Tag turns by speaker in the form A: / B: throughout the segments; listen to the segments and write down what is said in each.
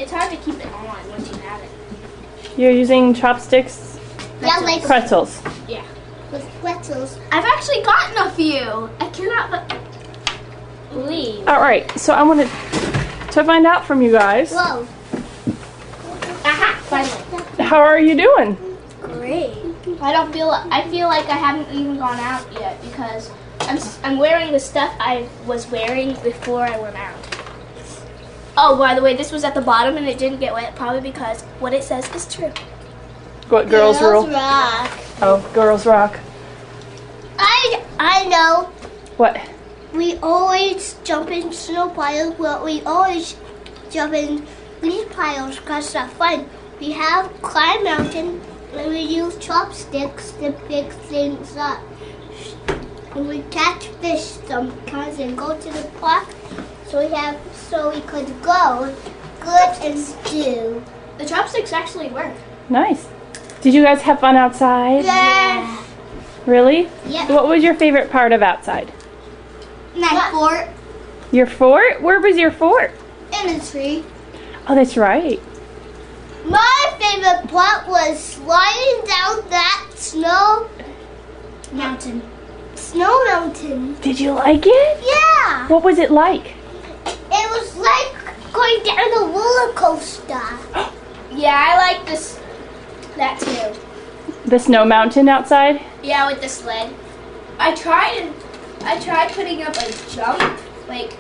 A: it's hard to keep it on once you have it.
B: You're using chopsticks?
C: Yeah, like
B: Pretzels.
A: Yeah.
C: with pretzels.
A: I've actually gotten a few. I cannot believe.
B: All right, so I wanted to find out from you guys.
C: Whoa.
A: Aha! Finally.
B: How are you doing?
A: Great. I feel like I haven't even gone out yet because I'm wearing the stuff I was wearing before I went out. Oh, by the way, this was at the bottom and it didn't get wet, probably because what it says is true.
B: What girls rule?
C: Rock.
B: Oh, girls rock.
C: I know.
B: What?
C: We always jump in snow piles, but we always jump in these piles because they're fun. We have climb mountain and we use chopsticks to pick things up. And we catch fish sometimes and go to the park so we could go good and do.
A: The chopsticks actually work.
B: Nice. Did you guys have fun outside?
C: Yeah.
B: Really?
C: Yeah.
B: What was your favorite part of outside?
C: My fort
B: Your fort? Where was your fort?
C: in the tree.
B: Oh, that's right.
C: My favorite part was sliding down that snow mountain.
B: Did you like it?
C: Yeah.
B: What was it like?
C: It was like going down a roller coaster.
A: Yeah, I like that too.
B: The snow mountain outside?
A: Yeah, with the sled. I tried putting up a jump, like,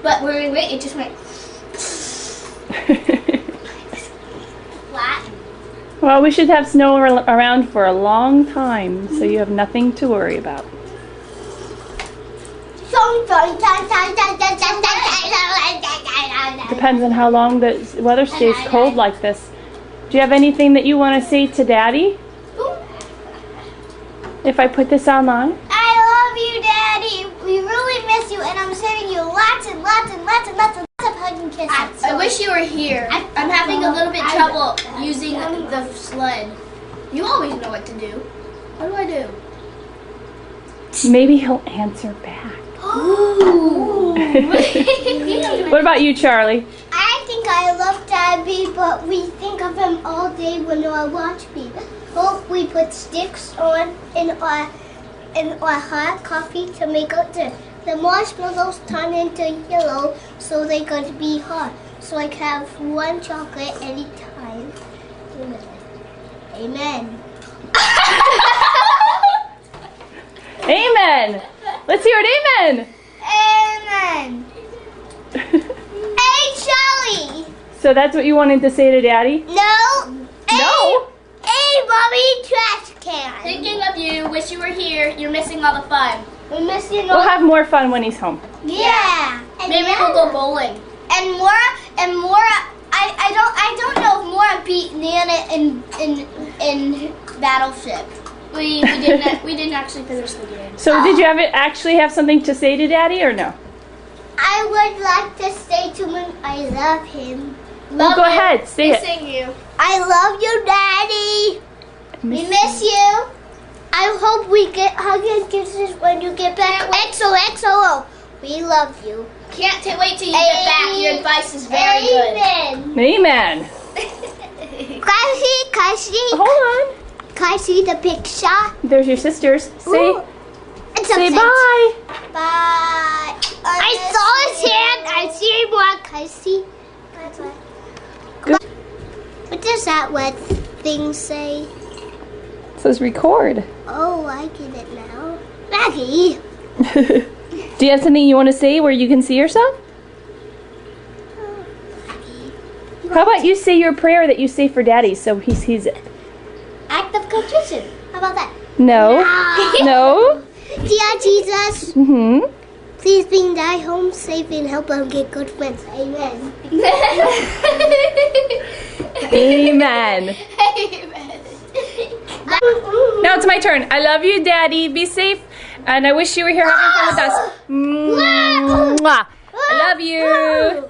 A: but when we went, it just went
C: Flat.
B: Well, we should have snow around for a long time, so you have nothing to worry about. Depends on how long the weather stays cold like this. Do you have anything that you want to say to Daddy? If I put this online?
C: I love you, Daddy. We really miss you, and I'm sending you lots and lots and lots and lots and lots of hugs and kisses.
A: I wish you were here. I'm having a little bit trouble using the sled. You always know what to do. What do I do?
B: Maybe he'll answer back.
A: Ooh.
B: What about you, Charlie?
C: I think I love Daddy, but we think of him all day when we watch me. Hope we put sticks on in our hot coffee to make it the marshmallows turn into yellow so they could be hot. So I can have one chocolate anytime. Amen.
B: Amen! Let's hear it, amen!
C: Amen. Hey, Charlie.
B: So that's what you wanted to say to Daddy?
C: No.
B: No!
C: Hey, Mommy, trash can.
A: Thinking of you, wish you were here. You're missing all the fun.
C: We're missing
B: We'll have more fun when he's home.
C: Yeah. And
A: Maybe we'll go bowling.
C: And Mora. I don't know if Mora beat Nana in Battleship.
A: We didn't actually finish the game.
B: So did you actually have something to say to Daddy or no?
C: I would like to say to him, I love him.
B: Well, go ahead, say it.
A: Missing you.
C: I love you, Daddy. We miss you. I hope we get hugs and kisses when you get back. XOXO. We love you.
A: Can't wait till you get back. Your advice is very good.
B: Amen.
C: Can I see?
B: Hold on.
C: Can I see the picture?
B: There's your sisters. Say
C: Ooh.
B: say bye.
C: Bye. I saw his hand. I see him walk. Can I see?
B: Good.
C: What does that wet thing say?
B: It says record.
C: Oh, I get it now. Maggie.
B: Do you have something you want to say where you can see yourself? How about you say your prayer that you say for Daddy so he sees it?
C: Act of contrition. How about that?
B: No. No.
C: Dear Jesus, please bring Daddy home safe and help him get good friends. Amen.
B: Amen. Now it's my turn. I love you, Daddy. Be safe. And I wish you were here having fun with us. Mwah. I love you.